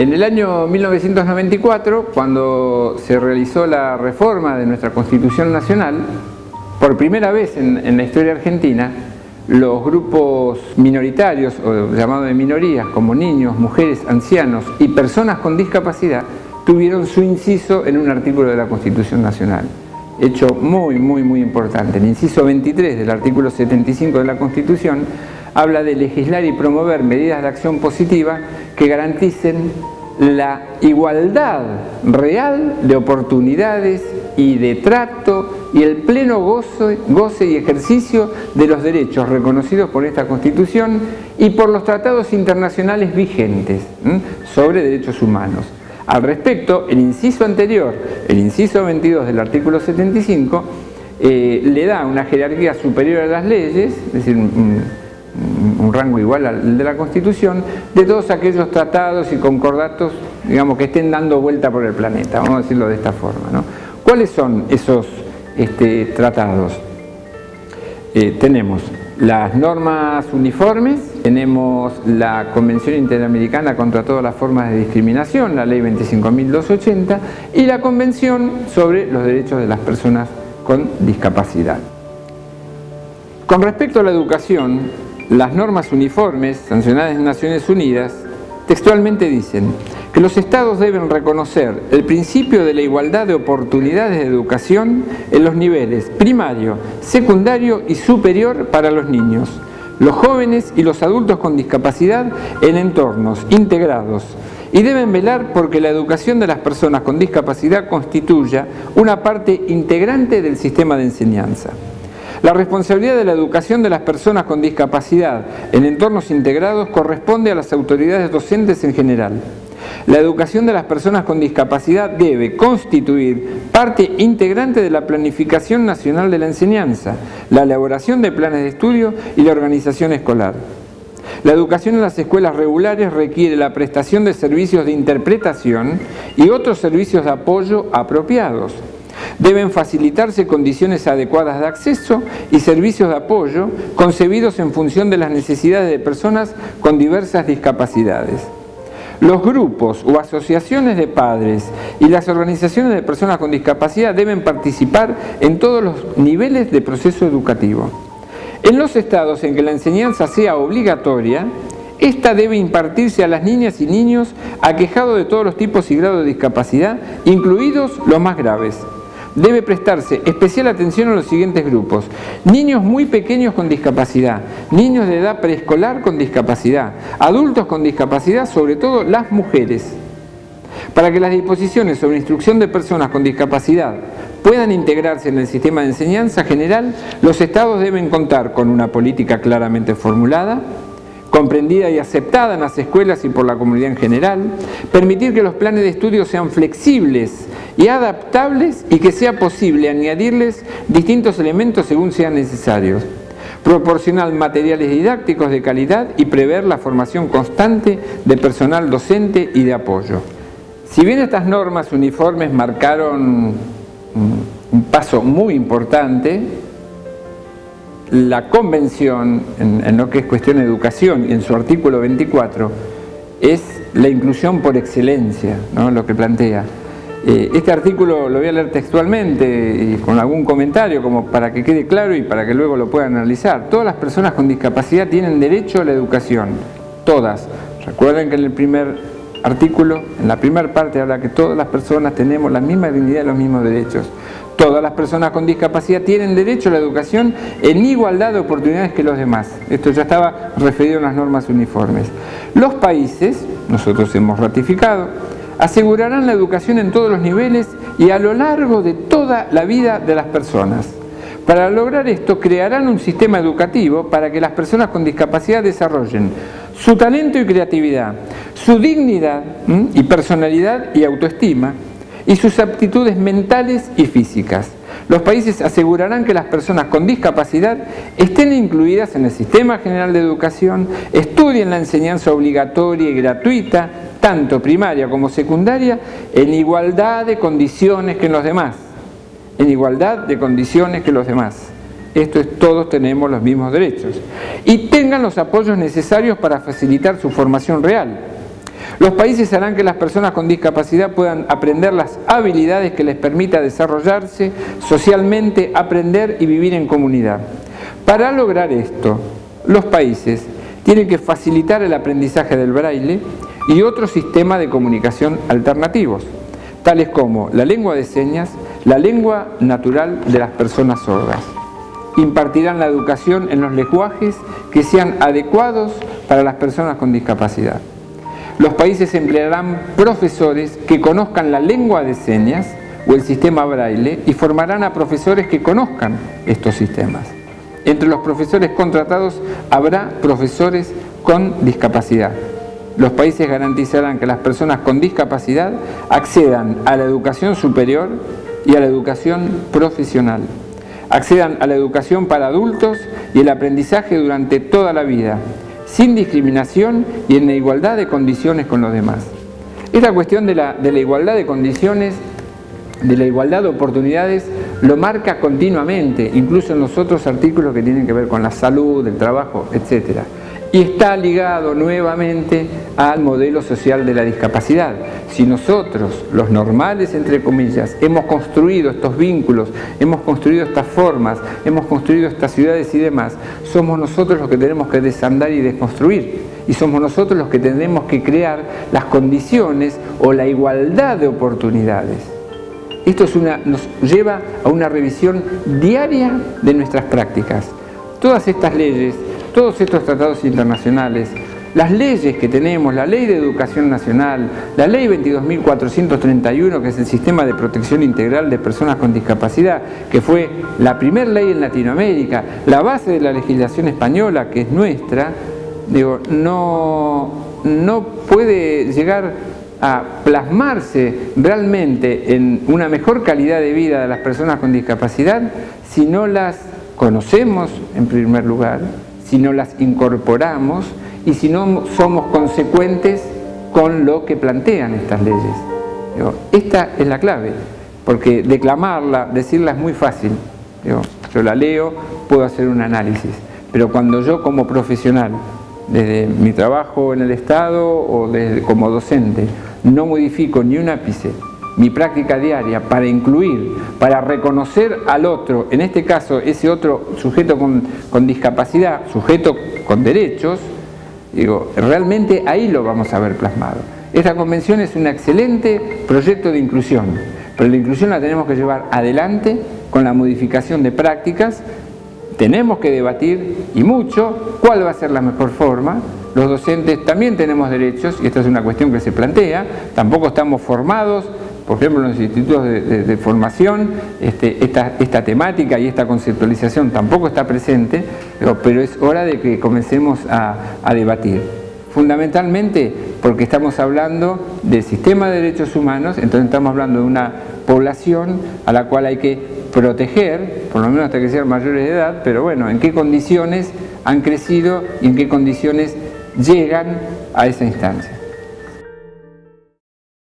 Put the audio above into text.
En el año 1994, cuando se realizó la reforma de nuestra Constitución Nacional, por primera vez en la historia argentina, los grupos minoritarios, o llamados de minorías, como niños, mujeres, ancianos y personas con discapacidad, tuvieron su inciso en un artículo de la Constitución Nacional. Hecho muy importante. El inciso 23 del artículo 75 de la Constitución habla de legislar y promover medidas de acción positiva que garanticen la igualdad real de oportunidades y de trato y el pleno goce y ejercicio de los derechos reconocidos por esta Constitución y por los tratados internacionales vigentes sobre derechos humanos. Al respecto, el inciso anterior, el inciso 22 del artículo 75, le da una jerarquía superior a las leyes, es decir, un rango igual al de la Constitución, de todos aquellos tratados y concordatos, digamos, que estén dando vuelta por el planeta, vamos a decirlo de esta forma, ¿no? ¿Cuáles son esos tratados? Tenemos las normas uniformes, tenemos la Convención Interamericana contra todas las formas de discriminación, la Ley 25.280, y la Convención sobre los derechos de las personas con discapacidad. Con respecto a la educación, las normas uniformes sancionadas en Naciones Unidas textualmente dicen que los Estados deben reconocer el principio de la igualdad de oportunidades de educación en los niveles primario, secundario y superior para los niños, los jóvenes y los adultos con discapacidad en entornos integrados, y deben velar porque la educación de las personas con discapacidad constituya una parte integrante del sistema de enseñanza. La responsabilidad de la educación de las personas con discapacidad en entornos integrados corresponde a las autoridades docentes en general. La educación de las personas con discapacidad debe constituir parte integrante de la planificación nacional de la enseñanza, la elaboración de planes de estudio y la organización escolar. La educación en las escuelas regulares requiere la prestación de servicios de interpretación y otros servicios de apoyo apropiados. Deben facilitarse condiciones adecuadas de acceso y servicios de apoyo concebidos en función de las necesidades de personas con diversas discapacidades. Los grupos o asociaciones de padres y las organizaciones de personas con discapacidad deben participar en todos los niveles del proceso educativo. En los estados en que la enseñanza sea obligatoria, esta debe impartirse a las niñas y niños aquejados de todos los tipos y grados de discapacidad, incluidos los más graves. Debe prestarse especial atención a los siguientes grupos: niños muy pequeños con discapacidad, niños de edad preescolar con discapacidad, adultos con discapacidad, sobre todo las mujeres. Para que las disposiciones sobre instrucción de personas con discapacidad puedan integrarse en el sistema de enseñanza general, los estados deben contar con una política claramente formulada, comprendida y aceptada en las escuelas y por la comunidad en general, permitir que los planes de estudio sean flexibles y adaptables y que sea posible añadirles distintos elementos según sean necesarios, proporcionar materiales didácticos de calidad y prever la formación constante de personal docente y de apoyo. Si bien estas normas uniformes marcaron un paso muy importante, la Convención, en lo que es cuestión de educación, en su artículo 24, es la inclusión por excelencia, ¿no? Lo que plantea. Este artículo lo voy a leer textualmente y con algún comentario como para que quede claro y para que luego lo puedan analizar. Todas las personas con discapacidad tienen derecho a la educación, todas. Recuerden que en el primer artículo, en la primera parte, habla que todas las personas tenemos la misma dignidad y los mismos derechos. Todas las personas con discapacidad tienen derecho a la educación en igualdad de oportunidades que los demás. Esto ya estaba referido en las normas uniformes. Los países, nosotros hemos ratificado, asegurarán la educación en todos los niveles y a lo largo de toda la vida de las personas. Para lograr esto, crearán un sistema educativo para que las personas con discapacidad desarrollen su talento y creatividad, su dignidad y personalidad y autoestima, y sus aptitudes mentales y físicas. Los países asegurarán que las personas con discapacidad estén incluidas en el Sistema General de Educación, estudien la enseñanza obligatoria y gratuita, tanto primaria como secundaria, en igualdad de condiciones que los demás. En igualdad de condiciones que los demás. Esto es, todos tenemos los mismos derechos. Y tengan los apoyos necesarios para facilitar su formación real. Los países harán que las personas con discapacidad puedan aprender las habilidades que les permita desarrollarse socialmente, aprender y vivir en comunidad. Para lograr esto, los países tienen que facilitar el aprendizaje del braille y otros sistemas de comunicación alternativos, tales como la lengua de señas, la lengua natural de las personas sordas. Impartirán la educación en los lenguajes que sean adecuados para las personas con discapacidad. Los países emplearán profesores que conozcan la lengua de señas o el sistema braille y formarán a profesores que conozcan estos sistemas. Entre los profesores contratados habrá profesores con discapacidad. Los países garantizarán que las personas con discapacidad accedan a la educación superior y a la educación profesional. Accedan a la educación para adultos y el aprendizaje durante toda la vida, sin discriminación y en la igualdad de condiciones con los demás. Esta cuestión de la igualdad de condiciones, de la igualdad de oportunidades, lo marca continuamente, incluso en los otros artículos que tienen que ver con la salud, el trabajo, etc. Y está ligado nuevamente al modelo social de la discapacidad. Si nosotros, los normales entre comillas, hemos construido estos vínculos, hemos construido estas formas, hemos construido estas ciudades y demás, somos nosotros los que tenemos que desandar y desconstruir. Y somos nosotros los que tenemos que crear las condiciones o la igualdad de oportunidades. Esto nos lleva a una revisión diaria de nuestras prácticas. Todas estas leyes, todos estos tratados internacionales, las leyes que tenemos, la Ley de Educación Nacional, la Ley 22.431, que es el Sistema de Protección Integral de Personas con Discapacidad, que fue la primera ley en Latinoamérica, la base de la legislación española, que es nuestra, no puede llegar a plasmarse realmente en una mejor calidad de vida de las personas con discapacidad si no las conocemos en primer lugar, si no las incorporamos y si no somos consecuentes con lo que plantean estas leyes. Esta es la clave, porque declamarla, decirla es muy fácil. Yo la leo, puedo hacer un análisis, pero cuando yo como profesional, desde mi trabajo en el Estado o como docente, no modifico ni un ápice mi práctica diaria para incluir, para reconocer al otro, en este caso ese otro sujeto con discapacidad, sujeto con derechos, realmente ahí lo vamos a ver plasmado. Esta convención es un excelente proyecto de inclusión, pero la inclusión la tenemos que llevar adelante con la modificación de prácticas. Tenemos que debatir, y mucho, cuál va a ser la mejor forma. Los docentes también tenemos derechos, y esta es una cuestión que se plantea, tampoco estamos formados, por ejemplo en los institutos de formación, esta temática y esta conceptualización tampoco está presente, pero es hora de que comencemos a debatir. Fundamentalmente porque estamos hablando del sistema de derechos humanos, entonces estamos hablando de una población a la cual hay que proteger, por lo menos hasta que sean mayores de edad, pero bueno, en qué condiciones han crecido y en qué condiciones llegan a esa instancia.